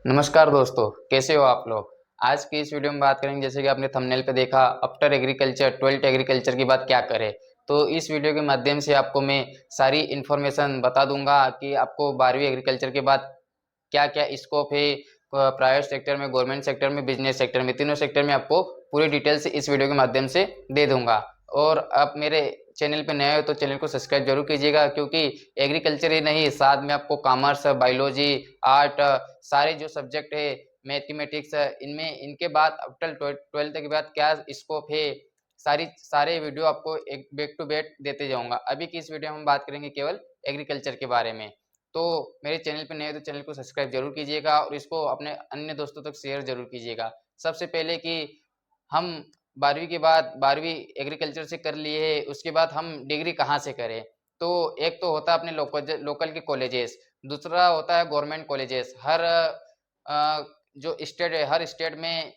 नमस्कार दोस्तों, कैसे हो आप लोग। आज की इस वीडियो में बात करेंगे, जैसे कि आपने थंबनेल पे देखा, आफ्टर एग्रीकल्चर 12th एग्रीकल्चर के बाद क्या करें। तो इस वीडियो के माध्यम से आपको मैं सारी इन्फॉर्मेशन बता दूंगा कि आपको 12वीं एग्रीकल्चर के बाद क्या क्या स्कोप है, प्राइवेट सेक्टर में, गवर्नमेंट सेक्टर में, बिजनेस सेक्टर में, तीनों सेक्टर में आपको पूरी डिटेल से इस वीडियो के माध्यम से दे दूंगा। और आप मेरे चैनल पे नए हो तो चैनल को सब्सक्राइब जरूर कीजिएगा, क्योंकि एग्रीकल्चर ही नहीं, साथ में आपको कॉमर्स, बायोलॉजी, आर्ट, सारे जो सब्जेक्ट है, मैथमेटिक्स, इनमें इनके बाद आफ्टर 12th के बाद क्या स्कोप है, सारे वीडियो आपको एक बैक टू बैक देते जाऊंगा। अभी की इस वीडियो में हम बात करेंगे केवल एग्रीकल्चर के बारे में। तो मेरे चैनल पे नए हो तो चैनल को सब्सक्राइब जरूर कीजिएगा और इसको अपने अन्य दोस्तों तक शेयर जरूर कीजिएगा। सबसे पहले कि हम 12वीं के बाद 12वीं एग्रीकल्चर से कर लिए है, उसके बाद हम डिग्री कहाँ से करें। तो एक तो होता है अपने लोकल के कॉलेजेस, दूसरा होता है गवर्नमेंट कॉलेजेस। हर जो स्टेट है, हर स्टेट में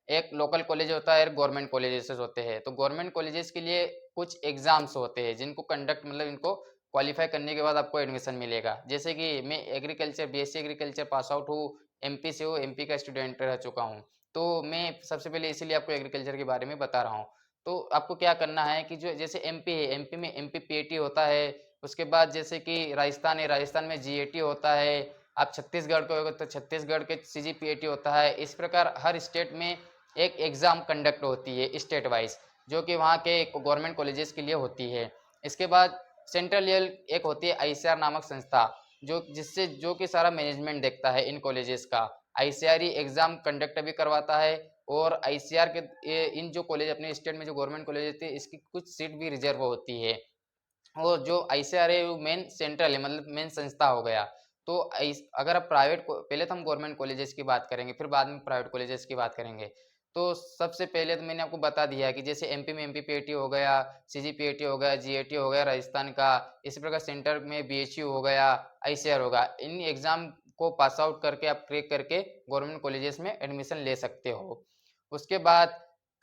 एक लोकल कॉलेज होता है, गवर्नमेंट कॉलेजेस होते हैं। तो गवर्नमेंट कॉलेजेस के लिए कुछ एग्जाम्स होते हैं जिनको कंडक्ट, मतलब इनको क्वालिफाई करने के बाद आपको एडमिशन मिलेगा। जैसे कि मैं agriculture, BSc agriculture pass out हूँ, एमपी से हूँ, एमपी का स्टूडेंट रह चुका हूँ। तो मैं सबसे पहले इसीलिए आपको एग्रीकल्चर के बारे में बता रहा हूँ। तो आपको क्या करना है कि जो जैसे एमपी है, एमपी में एमपी पीएटी होता है। उसके बाद जैसे कि राजस्थान है, राजस्थान में जीएटी होता है। आप छत्तीसगढ़ के हो तो छत्तीसगढ़ के सीजीपीएटी होता है। इस प्रकार हर स्टेट में एक एग्जाम कंडक्ट होती है स्टेट वाइज, जो कि वहाँ के गवर्नमेंट कॉलेजेस के लिए होती है। इसके बाद सेंट्रल लेवल एक होती है आईसीआर नामक संस्था, जो कि सारा मैनेजमेंट देखता है इन कॉलेजेस का। आईसीआर ही एग्जाम कंडक्ट भी करवाता है। और आईसीआर के इन जो कॉलेज अपने स्टेट में जो गवर्नमेंट कॉलेज होती है, इसकी कुछ सीट भी रिजर्व होती है। और जो आईसीआर है वो मेन सेंट्रल है, मतलब मेन संस्था हो गया। तो अगर आप प्राइवेट, पहले तो हम गवर्नमेंट कॉलेजेस की बात करेंगे, फिर बाद में प्राइवेट कॉलेजेस की बात करेंगे। तो सबसे पहले तो मैंने आपको बता दिया कि जैसे एमपी में एमपी पीएटी हो गया, सीजीपीएटी हो गया, जीएटी हो गया राजस्थान का। इसी प्रकार सेंटर में बीएचयू हो गया, आईसीआर होगा। इन एग्जाम को पास आउट करके आप क्रैक करके गवर्नमेंट कॉलेजेस में एडमिशन ले सकते हो। उसके बाद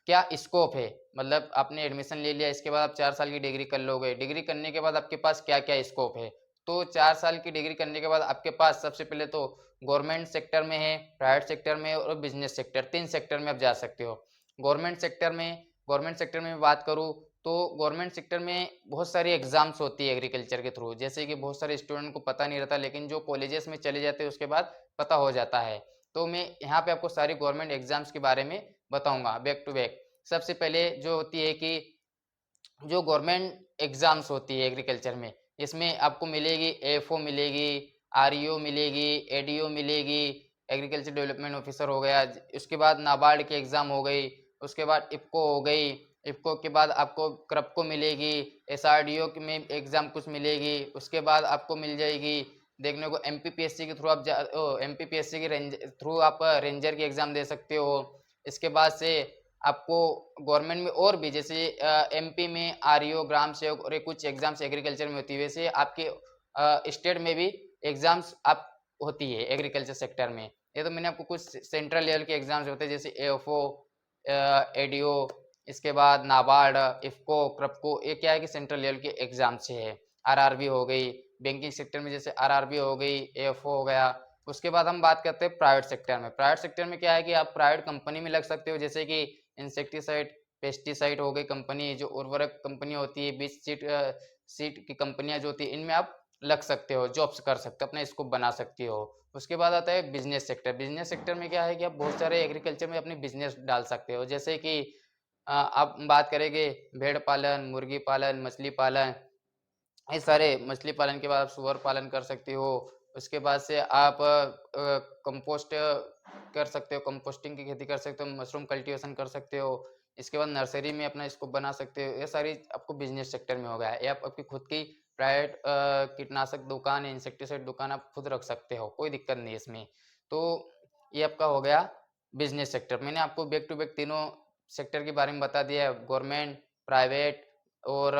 क्या स्कोप है, मतलब आपने एडमिशन ले लिया, इसके बाद आप 4 साल की डिग्री कर लोगे। डिग्री करने के बाद आपके पास क्या क्या स्कोप है। तो 4 साल की डिग्री करने के बाद आपके पास सबसे पहले तो गवर्नमेंट सेक्टर में है, प्राइवेट सेक्टर में और बिजनेस सेक्टर, 3 सेक्टर में आप जा सकते हो। गवर्नमेंट सेक्टर में गवर्नमेंट सेक्टर में बात करूँ तो गवर्नमेंट सेक्टर में बहुत सारी एग्जाम्स होती है एग्रीकल्चर के थ्रू। जैसे कि बहुत सारे स्टूडेंट को पता नहीं रहता, लेकिन जो कॉलेजेस में चले जाते हैं उसके बाद पता हो जाता है। तो मैं यहाँ पे आपको सारी गवर्नमेंट एग्जाम्स के बारे में बताऊंगा बैक टू बैक। सबसे पहले जो होती है कि जो गवर्नमेंट एग्जाम्स होती है एग्रीकल्चर में, इसमें आपको मिलेगी एएफओ मिलेगी, आरईओ मिलेगी, एडीओ मिलेगी, एग्रीकल्चर डेवलपमेंट ऑफिसर हो गया। उसके बाद नाबार्ड की एग्जाम हो गई। उसके बाद इफको हो गई। इफको के बाद आपको क्रपको मिलेगी। एसआरडीओ में एग्जाम कुछ मिलेगी। उसके बाद आपको मिल जाएगी देखने को एमपीपीएससी के थ्रू आप एमपीपीएससी के थ्रू आप रेंजर की एग्जाम दे सकते हो। इसके बाद से आपको गवर्नमेंट में और भी, जैसे एमपी में आरईओ, ग्राम सेवक और ये कुछ एग्जाम्स एग्रीकल्चर में होती है, वैसे आपके स्टेट में भी एग्जाम्स आप होती है एग्रीकल्चर सेक्टर में। ये तो मैंने आपको कुछ सेंट्रल लेवल के एग्जाम्स होते हैं, जैसे एएफओ, एडीओ, इसके बाद नाबार्ड, इफको, क्रपको, ये क्या है कि सेंट्रल लेवल के एग्जाम से है। आरआरबी हो गई बैंकिंग सेक्टर में, जैसे आरआरबी हो गई, एएफओ हो गया। उसके बाद हम बात करते हैं प्राइवेट सेक्टर में। प्राइवेट सेक्टर में क्या है कि आप प्राइवेट कंपनी में लग सकते हो, जैसे कि इंसेक्टिसाइड, पेस्टिसाइड हो गई कंपनी, जो उर्वरक कंपनी होती है, बीज सीट की कंपनियां जो होती है, इनमें आप लग सकते हो, जॉब्स कर सकते हो, अपना स्कोप बना सकते हो। उसके बाद आता है बिजनेस सेक्टर। बिजनेस सेक्टर में क्या है कि आप बहुत सारे एग्रीकल्चर में अपनी बिजनेस डाल सकते हो। जैसे कि आप बात करेंगे भेड़ पालन, मुर्गी पालन, मछली पालन, ये सारे, मछली पालन के बाद आप सुअर पालन कर सकते हो। उसके बाद से आप कंपोस्ट कर सकते हो, कंपोस्टिंग की खेती कर सकते हो, मशरूम कल्टीवेशन कर सकते हो। इसके बाद नर्सरी में अपना इसको बना सकते हो। ये सारी आपको बिजनेस सेक्टर में होगा। ये आप आपकी खुद की प्राइवेट कीटनाशक दुकान या इंसेक्टिसाइड दुकान आप खुद रख सकते हो, कोई दिक्कत नहीं है इसमें। तो ये आपका हो गया बिजनेस सेक्टर। मैंने आपको बैक टू बैक तीनों सेक्टर के बारे में बता दिया है, गवर्नमेंट, प्राइवेट और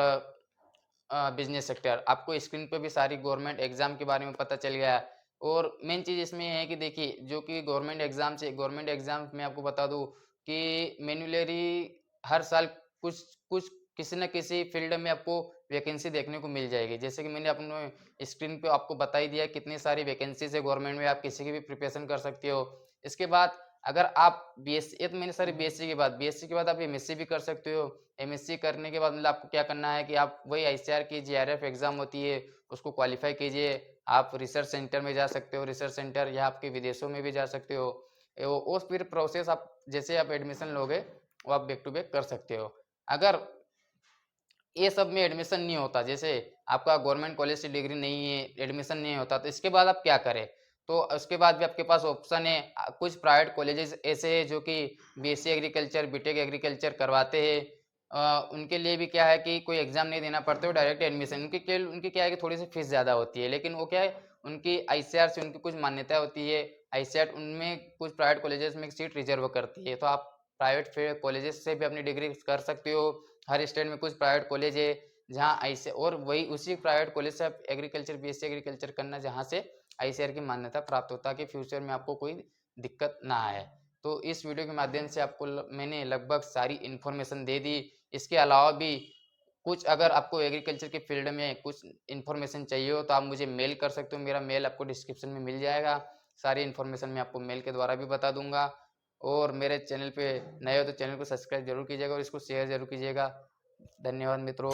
बिजनेस सेक्टर। आपको स्क्रीन पे भी सारी गवर्नमेंट एग्जाम के बारे में पता चल गया है। और मेन चीज़ इसमें है कि देखिए, जो कि गवर्नमेंट एग्जाम से, गवर्नमेंट एग्जाम में आपको बता दूं कि मैन्युअली हर साल कुछ कुछ किसी न किसी फील्ड में आपको वैकेंसी देखने को मिल जाएगी। जैसे कि मैंने अपने स्क्रीन पे आपको बता ही दिया कितनी सारी वैकेंसीज़ है गवर्नमेंट में, आप किसी की भी प्रिपरेशन कर सकते हो। इसके बाद अगर आप बीएससी, ये तो मैंने सारी बीएससी के बाद आप एमएससी भी कर सकते हो। एमएससी करने के बाद मतलब आपको क्या करना है कि आप वही आईसीआर की जेआरएफ एग्ज़ाम होती है, उसको क्वालीफाई कीजिए। आप रिसर्च सेंटर में जा सकते हो, रिसर्च सेंटर या आपके विदेशों में भी जा सकते हो। वो फिर प्रोसेस आप जैसे आप एडमिशन लोगे, वो आप बैक टू बैक कर सकते हो। अगर ये सब में एडमिशन नहीं होता, जैसे आपका गवर्नमेंट कॉलेज से डिग्री नहीं है, एडमिशन नहीं होता, तो इसके बाद आप क्या करें? तो उसके बाद भी आपके पास ऑप्शन है, कुछ प्राइवेट कॉलेजेस ऐसे हैं जो कि बीएससी एग्रीकल्चर, बीटेक एग्रीकल्चर करवाते हैं। उनके लिए भी क्या है कि कोई एग्ज़ाम नहीं देना पड़ता है, डायरेक्ट एडमिशन। उनकी क्या है कि थोड़ी-सी फीस ज़्यादा होती है, लेकिन वो क्या है, उनकी आईसीआर से उनकी कुछ मान्यता होती है। आईसीएट उनमें कुछ प्राइवेट कॉलेजेस में एक सीट रिज़र्व करती है, तो आप प्राइवेट फिर कॉलेजेस से भी अपनी डिग्री कर सकते हो। हर स्टेट में कुछ प्राइवेट कॉलेज है जहाँ ऐसे, और वही उसी प्राइवेट कॉलेज से आप एग्रीकल्चर, बीएससी एग्रीकल्चर करना जहाँ से आईसीएआर की मान्यता प्राप्त होता है कि फ्यूचर में आपको कोई दिक्कत ना आए। तो इस वीडियो के माध्यम से आपको मैंने लगभग सारी इन्फॉर्मेशन दे दी। इसके अलावा भी कुछ अगर आपको एग्रीकल्चर के फील्ड में कुछ इन्फॉर्मेशन चाहिए हो तो आप मुझे मेल कर सकते हो। मेरा मेल आपको डिस्क्रिप्शन में मिल जाएगा। सारी इन्फॉर्मेशन मैं आपको मेल के द्वारा भी बता दूंगा। और मेरे चैनल पे नए हो तो चैनल को सब्सक्राइब जरूर कीजिएगा और इसको शेयर जरूर कीजिएगा। धन्यवाद मित्रों।